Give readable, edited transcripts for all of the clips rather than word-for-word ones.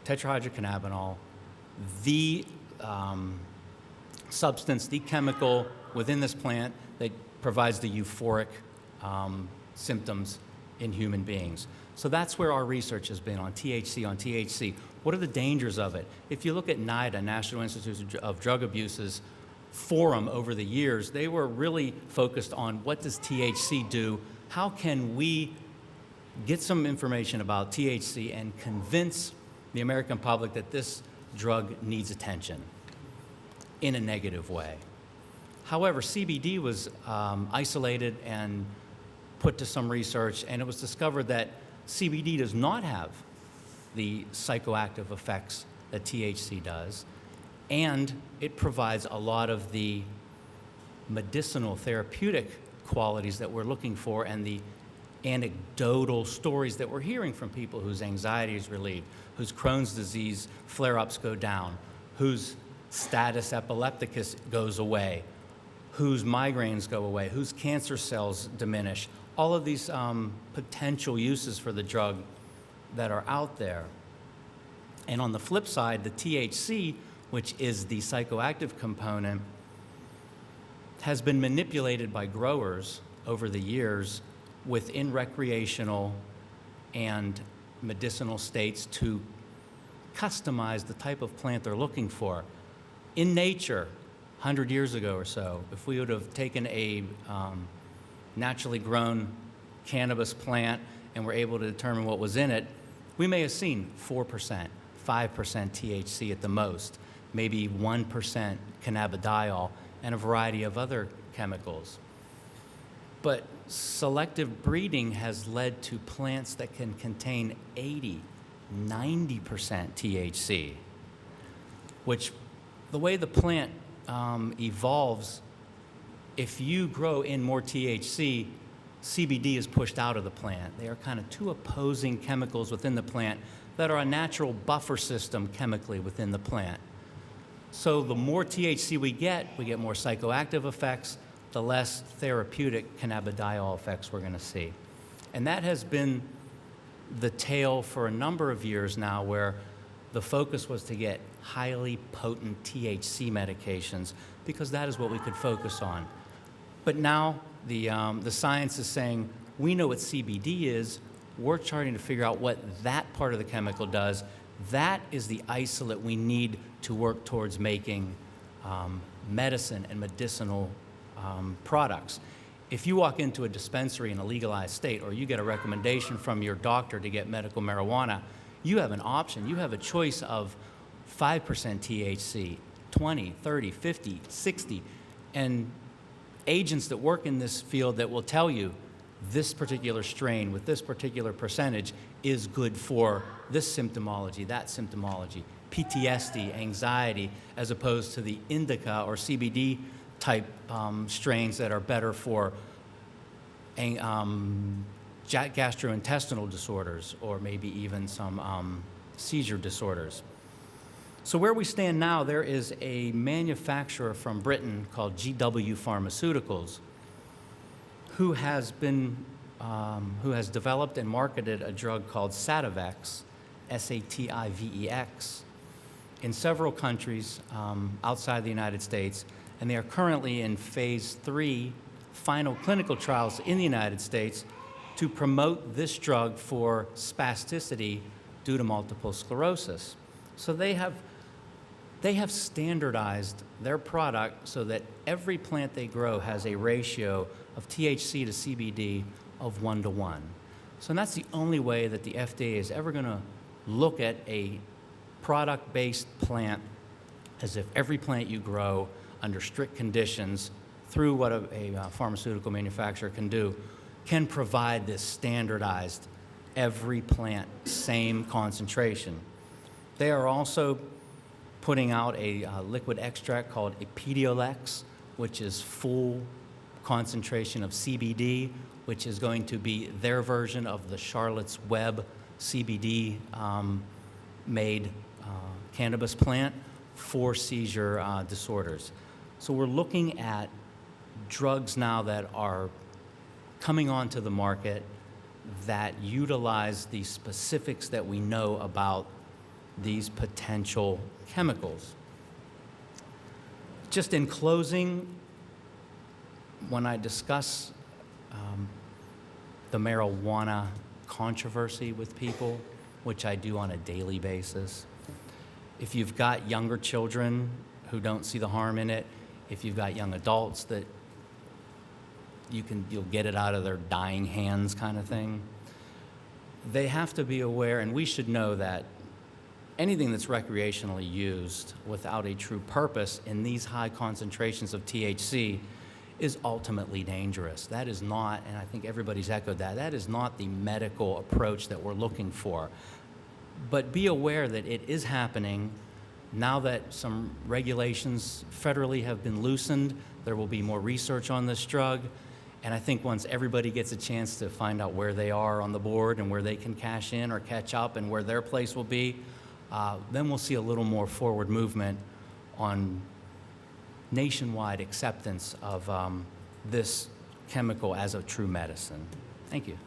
tetrahydrocannabinol, the substance, the chemical within this plant that provides the euphoric symptoms in human beings. So that's where our research has been on THC, What are the dangers of it? If you look at NIDA, National Institute of Drug Abuse's forum over the years, they were really focused on what does THC do? How can we get some information about THC and convince the American public that this drug needs attention in a negative way? However, CBD was isolated and put to some research, and it was discovered that CBD does not have the psychoactive effects that THC does, and it provides a lot of the medicinal therapeutic qualities that we're looking for and the anecdotal stories that we're hearing from people whose anxiety is relieved, whose Crohn's disease flare-ups go down, whose status epilepticus goes away, whose migraines go away, whose cancer cells diminish. All of these potential uses for the drug that are out there. And on the flip side, the THC, which is the psychoactive component, has been manipulated by growers over the years within recreational and medicinal states to customize the type of plant they're looking for. In nature, 100 years ago or so, if we would have taken a naturally grown cannabis plant and were able to determine what was in it, we may have seen 4%, 5% THC at the most, maybe 1% cannabidiol, and a variety of other chemicals. But selective breeding has led to plants that can contain 80, 90% THC, which the way the plant evolves, if you grow in more THC, CBD is pushed out of the plant. They are kind of two opposing chemicals within the plant that are a natural buffer system chemically within the plant. So the more THC we get more psychoactive effects, the less therapeutic cannabidiol effects we're going to see. And that has been the tale for a number of years now, where the focus was to get highly potent THC medications because that is what we could focus on. But now the science is saying, we know what CBD is, we're trying to figure out what that part of the chemical does. That is the isolate we need to work towards making medicine and medicinal products. If you walk into a dispensary in a legalized state, or you get a recommendation from your doctor to get medical marijuana, you have an option. You have a choice of 5% THC, 20, 30, 50, 60, and agents that work in this field that will tell you this particular strain with this particular percentage is good for this symptomology, that symptomology, PTSD, anxiety, as opposed to the indica or CBD type strains that are better for gastrointestinal disorders or maybe even some seizure disorders. So where we stand now, there is a manufacturer from Britain called GW Pharmaceuticals who has developed and marketed a drug called Sativex, S-A-T-I-V-E-X, in several countries outside the United States, and they are currently in phase 3 final clinical trials in the United States to promote this drug for spasticity due to multiple sclerosis. So they have standardized their product so that every plant they grow has a ratio of THC to CBD of 1:1. So that's the only way that the FDA is ever going to look at a product-based plant, as if every plant you grow under strict conditions through what a pharmaceutical manufacturer can do, can provide this standardized, every plant, same concentration. They are also putting out a liquid extract called Epidiolex, which is full concentration of CBD, which is going to be their version of the Charlotte's Web CBD made cannabis plant for seizure disorders. So we're looking at drugs now that are coming onto the market that utilize the specifics that we know about these potential chemicals. Just in closing, when I discuss the marijuana controversy with people, which I do on a daily basis, if you've got younger children who don't see the harm in it, if you've got young adults that you'll get it out of their dying hands kind of thing, they have to be aware, and we should know that anything that's recreationally used without a true purpose in these high concentrations of THC is ultimately dangerous. That is not, and I think everybody's echoed that, that is not the medical approach that we're looking for. But be aware that it is happening. Now that some regulations federally have been loosened, there will be more research on this drug. And I think once everybody gets a chance to find out where they are on the board and where they can cash in or catch up and where their place will be, then we'll see a little more forward movement on nationwide acceptance of this chemical as a true medicine. Thank you.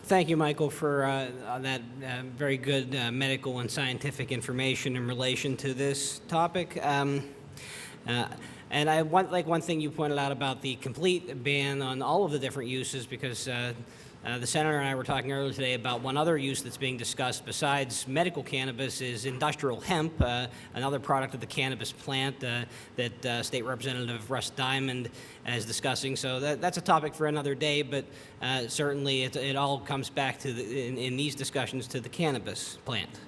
Thank you, Michael, for that very good medical and scientific information in relation to this topic. And I want, like one thing you pointed out about the complete ban on all of the different uses, because the senator and I were talking earlier today about one other use that's being discussed besides medical cannabis is industrial hemp, another product of the cannabis plant that State Representative Russ Diamond is discussing. So that's a topic for another day, but certainly it all comes back to in these discussions to the cannabis plant.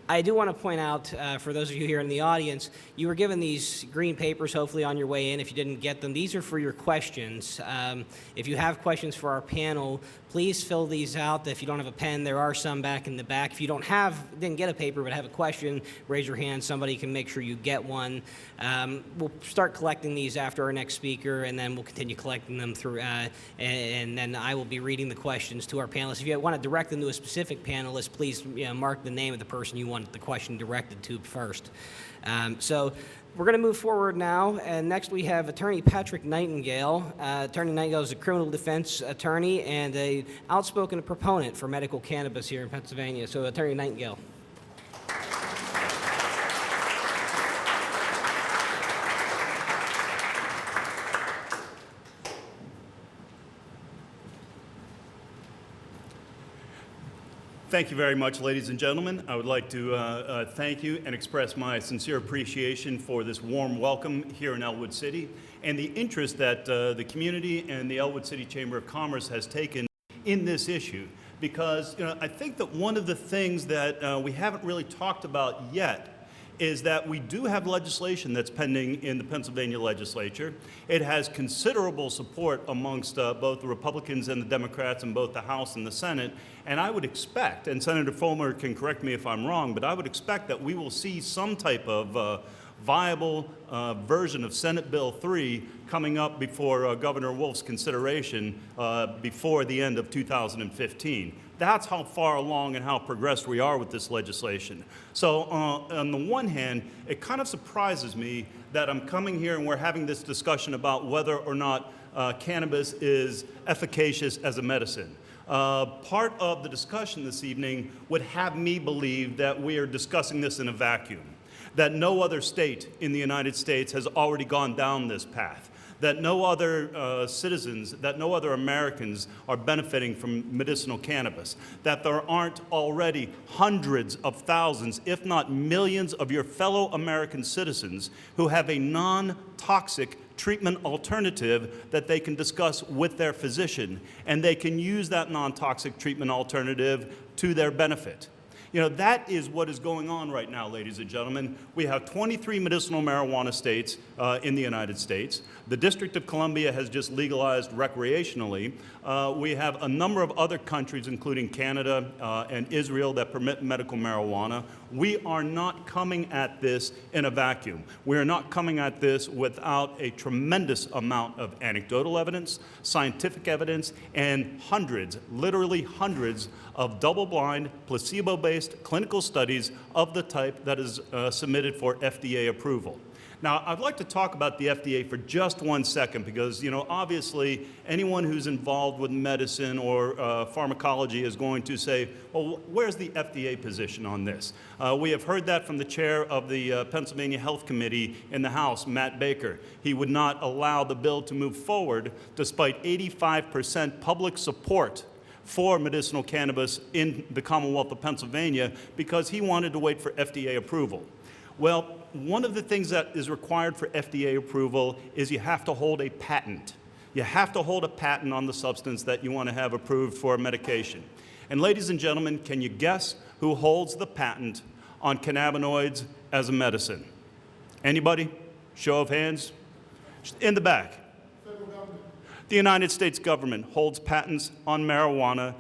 I do want to point out, for those of you here in the audience, you were given these green papers, hopefully on your way in. If you didn't get them, these are for your questions. If you have questions for our panel, please fill these out. If you don't have a pen, there are some back in the back. If you didn't get a paper but have a question, raise your hand. Somebody can make sure you get one. We'll start collecting these after our next speaker, and then we'll continue collecting them through, and then I will be reading the questions to our panelists. If you want to direct them to a specific panelist, please mark the name of the person you want the question directed to first. So we're going to move forward now, and next we have Attorney Patrick Nightingale. Attorney Nightingale is a criminal defense attorney and an outspoken proponent for medical cannabis here in Pennsylvania. So Attorney Nightingale. Thank you very much, ladies and gentlemen. I would like to thank you and express my sincere appreciation for this warm welcome here in Ellwood City and the interest that the community and the Ellwood City Chamber of Commerce has taken in this issue. Because I think that one of the things that we haven't really talked about yet is that we do have legislation that's pending in the Pennsylvania legislature. It has considerable support amongst both the Republicans and the Democrats in both the House and the Senate. And I would expect, and Senator Fulmer can correct me if I'm wrong, but I would expect that we will see some type of viable version of Senate Bill 3 coming up before Governor Wolf's consideration before the end of 2015. That's how far along and how progressed we are with this legislation. So on the one hand, it kind of surprises me that I'm coming here and we're having this discussion about whether or not cannabis is efficacious as a medicine. Part of the discussion this evening would have me believe that we are discussing this in a vacuum, that no other state in the United States has already gone down this path, that no other citizens, that no other Americans are benefiting from medicinal cannabis, that there aren't already hundreds of thousands, if not millions, of your fellow American citizens who have a non-toxic treatment alternative that they can discuss with their physician, and they can use that non-toxic treatment alternative to their benefit. You know, that is what is going on right now, ladies and gentlemen. We have 23 medicinal marijuana states in the United States. The District of Columbia has just legalized recreationally. We have a number of other countries, including Canada and Israel, that permit medical marijuana. We are not coming at this in a vacuum. We are not coming at this without a tremendous amount of anecdotal evidence, scientific evidence, and hundreds, literally hundreds, of double-blind, placebo-based clinical studies of the type that is submitted for FDA approval. Now, I'd like to talk about the FDA for just 1 second because, you know, obviously anyone who's involved with medicine or pharmacology is going to say, well, where's the FDA position on this? We have heard that from the chair of the Pennsylvania Health Committee in the House, Matt Baker. He would not allow the bill to move forward despite 85% public support for medicinal cannabis in the Commonwealth of Pennsylvania because he wanted to wait for FDA approval. Well, one of the things that is required for FDA approval is you have to hold a patent. You have to hold a patent on the substance that you want to have approved for a medication. And ladies and gentlemen, can you guess who holds the patent on cannabinoids as a medicine? Anybody? Show of hands. In the back. The United States government holds patents on marijuana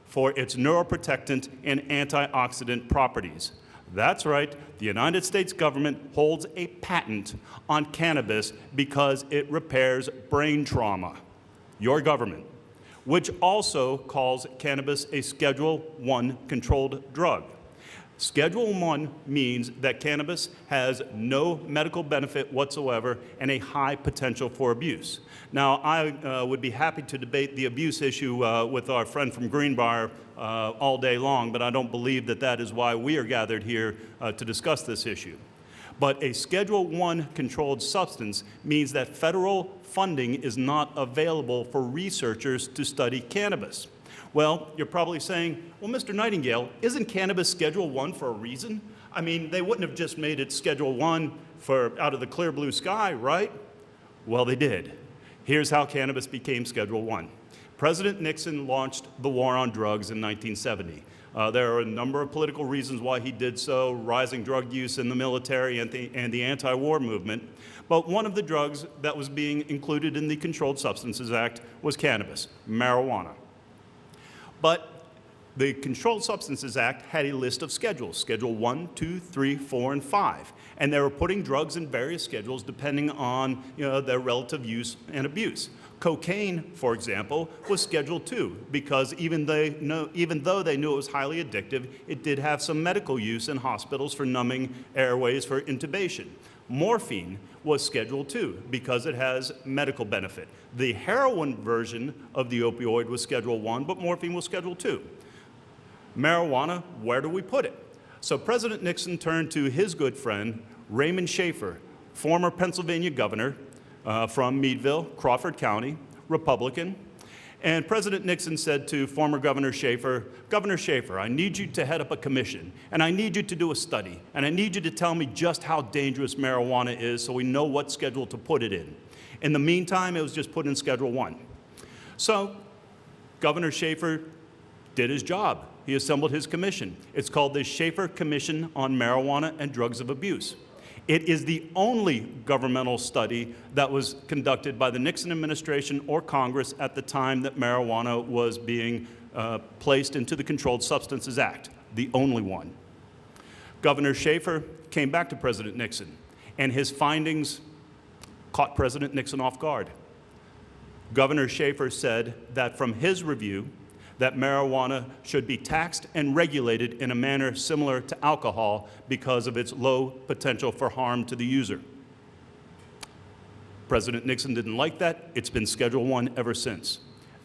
for its neuroprotectant and antioxidant properties. That's right, the United States government holds a patent on cannabis because it repairs brain trauma. Your government, which also calls cannabis a Schedule I controlled drug. Schedule I means that cannabis has no medical benefit whatsoever and a high potential for abuse. Now, I would be happy to debate the abuse issue with our friend from Greenbrier all day long, but I don't believe that that is why we are gathered here to discuss this issue. But a Schedule I controlled substance means that federal funding is not available for researchers to study cannabis. Well, you're probably saying, well, Mr. Nightingale, isn't cannabis Schedule I for a reason? I mean, they wouldn't have just made it Schedule I for out of the clear blue sky, right? Well, they did. Here's how cannabis became Schedule I. President Nixon launched the war on drugs in 1970. There are a number of political reasons why he did so, rising drug use in the military and the anti-war movement. But one of the drugs that was being included in the Controlled Substances Act was cannabis, marijuana. But the Controlled Substances Act had a list of schedules, Schedule 1, 2, 3, 4, and 5. And they were putting drugs in various schedules depending on their relative use and abuse. Cocaine, for example, was Schedule 2 because even though they knew it was highly addictive, it did have some medical use in hospitals for numbing airways for intubation. Morphine was Schedule 2 because it has medical benefit. The heroin version of the opioid was Schedule 1, but morphine was Schedule 2. Marijuana, where do we put it? So President Nixon turned to his good friend, Raymond Schaefer, former Pennsylvania governor from Meadville, Crawford County, Republican. And President Nixon said to former Governor Schaefer, Governor Schaefer, I need you to head up a commission, and I need you to do a study, and I need you to tell me just how dangerous marijuana is so we know what schedule to put it in. In the meantime, it was just put in Schedule 1. So Governor Schaefer did his job. He assembled his commission. It's called the Schaefer Commission on Marijuana and Drugs of Abuse. It is the only governmental study that was conducted by the Nixon administration or Congress at the time that marijuana was being placed into the Controlled Substances Act, the only one. Governor Schaefer came back to President Nixon, and his findings caught President Nixon off guard. Governor Schaefer said that from his review, that marijuana should be taxed and regulated in a manner similar to alcohol because of its low potential for harm to the user. President Nixon didn't like that. It's been Schedule I ever since.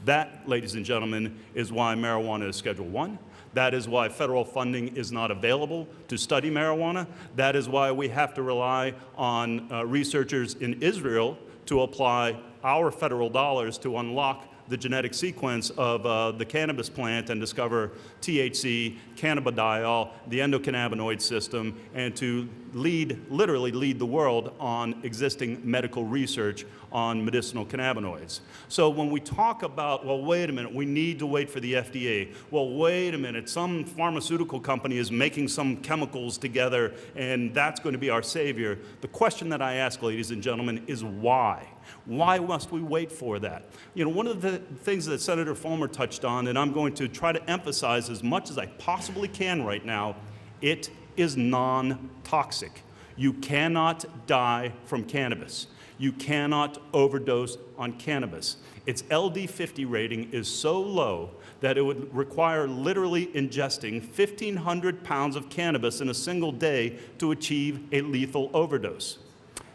That, ladies and gentlemen, is why marijuana is Schedule I. That is why federal funding is not available to study marijuana. That is why we have to rely on researchers in Israel to apply our federal dollars to unlock the genetic sequence of the cannabis plant and discover THC, cannabidiol, the endocannabinoid system, and to literally lead the world on existing medical research on medicinal cannabinoids. So when we talk about, well, wait a minute, we need to wait for the FDA. Well, wait a minute, some pharmaceutical company is making some chemicals together and that's going to be our savior. The question that I ask, ladies and gentlemen, is why? Why must we wait for that? You know, one of the things that Senator Fulmer touched on, and I'm going to try to emphasize as much as I possibly can right now, it is non-toxic. You cannot die from cannabis. You cannot overdose on cannabis. Its LD50 rating is so low that it would require literally ingesting 1,500 pounds of cannabis in a single day to achieve a lethal overdose.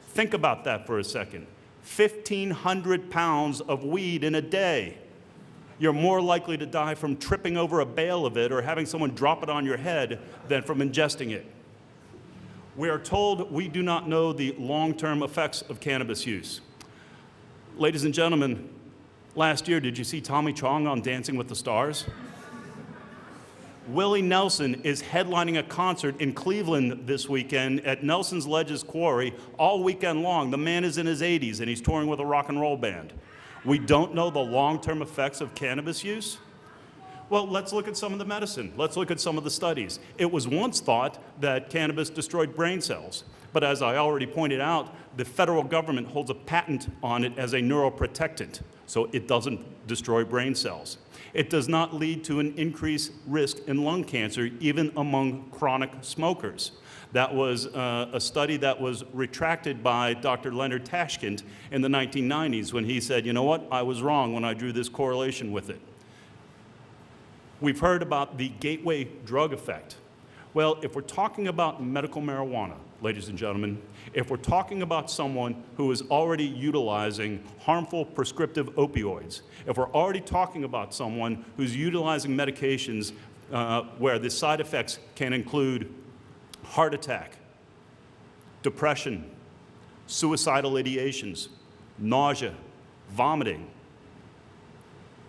Think about that for a second. 1,500 pounds of weed in a day. You're more likely to die from tripping over a bale of it or having someone drop it on your head than from ingesting it. We are told we do not know the long-term effects of cannabis use. Ladies and gentlemen, last year, did you see Tommy Chong on Dancing with the Stars? Willie Nelson is headlining a concert in Cleveland this weekend at Nelson's Ledges Quarry all weekend long. The man is in his 80s and he's touring with a rock and roll band. We don't know the long-term effects of cannabis use? Well, let's look at some of the medicine. Let's look at some of the studies. It was once thought that cannabis destroyed brain cells, but as I already pointed out, the federal government holds a patent on it as a neuroprotectant, so it doesn't destroy brain cells. It does not lead to an increased risk in lung cancer, even among chronic smokers. That was a study that was retracted by Dr. Leonard Tashkent in the 1990s when he said, you know what, I was wrong when I drew this correlation with it. We've heard about the gateway drug effect. Well, if we're talking about medical marijuana, ladies and gentlemen, if we're talking about someone who is already utilizing harmful prescriptive opioids, if we're already talking about someone who's utilizing medications where the side effects can include heart attack, depression, suicidal ideations, nausea, vomiting,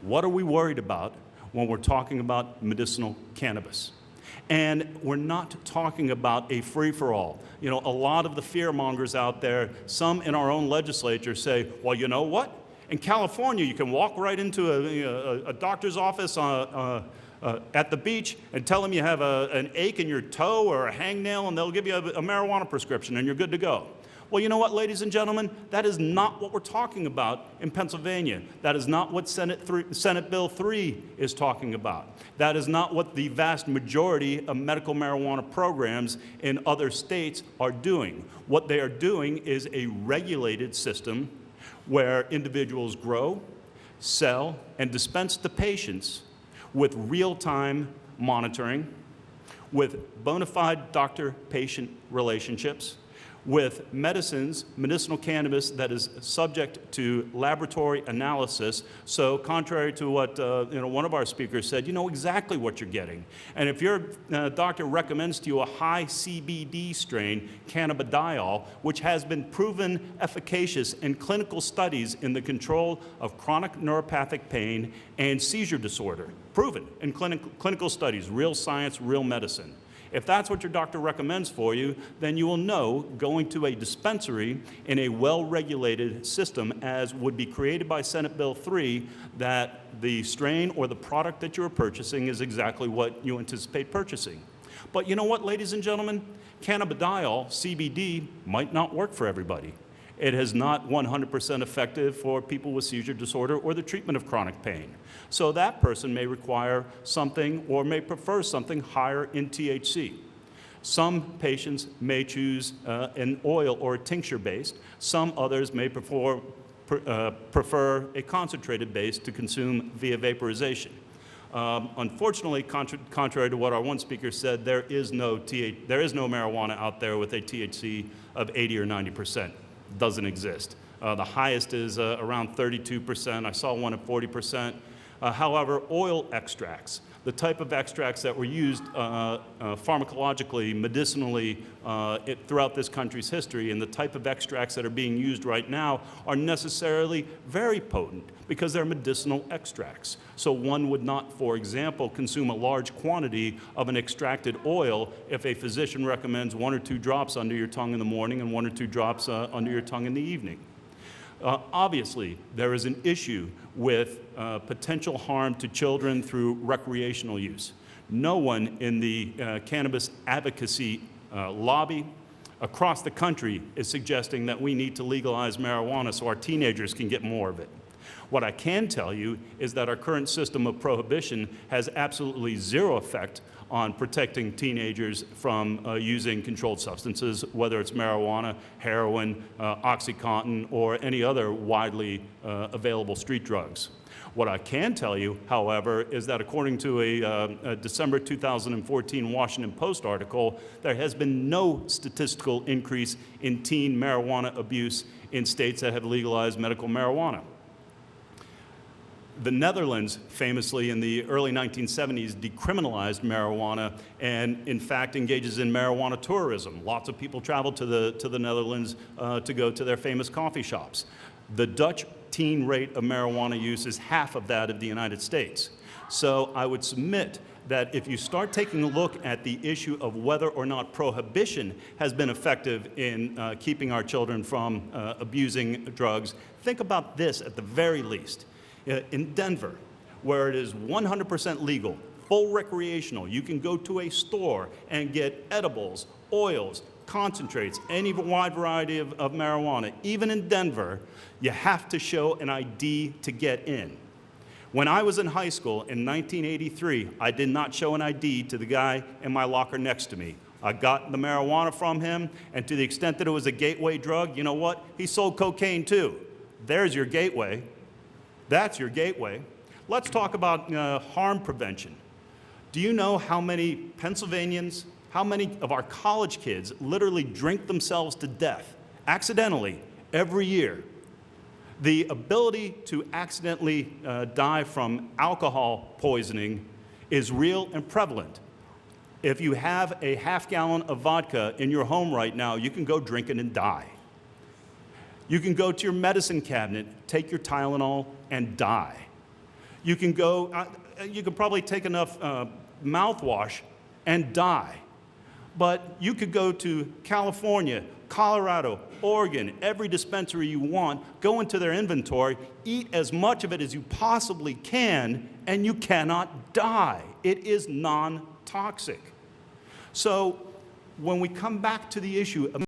what are we worried about when we're talking about medicinal cannabis? And we're not talking about a free-for-all. You know, a lot of the fear-mongers out there, some in our own legislature say, well, you know what? In California, you can walk right into a doctor's office at the beach and tell them you have an ache in your toe or a hangnail, and they'll give you a marijuana prescription, and you're good to go. Well, you know what, ladies and gentlemen? That is not what we're talking about in Pennsylvania. That is not what Senate Bill 3 is talking about. That is not what the vast majority of medical marijuana programs in other states are doing. What they are doing is a regulated system where individuals grow, sell, and dispense to patients with real-time monitoring, with bona fide doctor-patient relationships, with medicines, medicinal cannabis that is subject to laboratory analysis. So contrary to what one of our speakers said, you know exactly what you're getting. And if your doctor recommends to you a high CBD strain, cannabidiol, which has been proven efficacious in clinical studies in the control of chronic neuropathic pain and seizure disorder, proven in clinical studies, real science, real medicine. If that's what your doctor recommends for you, then you will know going to a dispensary in a well-regulated system as would be created by Senate Bill 3 that the strain or the product that you're purchasing is exactly what you anticipate purchasing. But you know what, ladies and gentlemen? Cannabidiol, CBD, might not work for everybody. It is not 100% effective for people with seizure disorder or the treatment of chronic pain. So that person may require something or may prefer something higher in THC. Some patients may choose an oil or a tincture based. Some others may prefer a concentrated base to consume via vaporization. Unfortunately, contrary to what our one speaker said, there is no marijuana out there with a THC of 80 or 90%. Doesn't exist. The highest is around 32%. I saw one at 40%. However, oil extracts, the type of extracts that were used pharmacologically, medicinally throughout this country's history, and the type of extracts that are being used right now are necessarily very potent because they're medicinal extracts. So one would not, for example, consume a large quantity of an extracted oil if a physician recommends 1 or 2 drops under your tongue in the morning and 1 or 2 drops under your tongue in the evening. Obviously, there is an issue with potential harm to children through recreational use. No one in the cannabis advocacy lobby across the country is suggesting that we need to legalize marijuana so our teenagers can get more of it. What I can tell you is that our current system of prohibition has absolutely zero effect on protecting teenagers from using controlled substances, whether it's marijuana, heroin, OxyContin, or any other widely available street drugs. What I can tell you, however, is that according to a December 2014 Washington Post article, there has been no statistical increase in teen marijuana abuse in states that have legalized medical marijuana. The Netherlands, famously in the early 1970s, decriminalized marijuana and, in fact, engages in marijuana tourism. Lots of people travel to the Netherlands to go to their famous coffee shops. The Dutch teen rate of marijuana use is half of that of the United States. So I would submit that if you start taking a look at the issue of whether or not prohibition has been effective in keeping our children from abusing drugs, think about this at the very least. In Denver, where it is 100% legal, full recreational, you can go to a store and get edibles, oils, concentrates, any wide variety of marijuana. Even in Denver, you have to show an ID to get in. When I was in high school in 1983, I did not show an ID to the guy in my locker next to me. I got the marijuana from him, and to the extent that it was a gateway drug, you know what? He sold cocaine too. There's your gateway. That's your gateway. Let's talk about harm prevention. Do you know how many Pennsylvanians, how many of our college kids literally drink themselves to death accidentally every year? The ability to accidentally die from alcohol poisoning is real and prevalent. If you have a half-gallon of vodka in your home right now, you can go drink it and die. You can go to your medicine cabinet, take your Tylenol, and die. You can go, you can probably take enough mouthwash and die. But you could go to California, Colorado, Oregon, every dispensary you want, go into their inventory, eat as much of it as you possibly can, and you cannot die. It is non-toxic. So when we come back to the issue of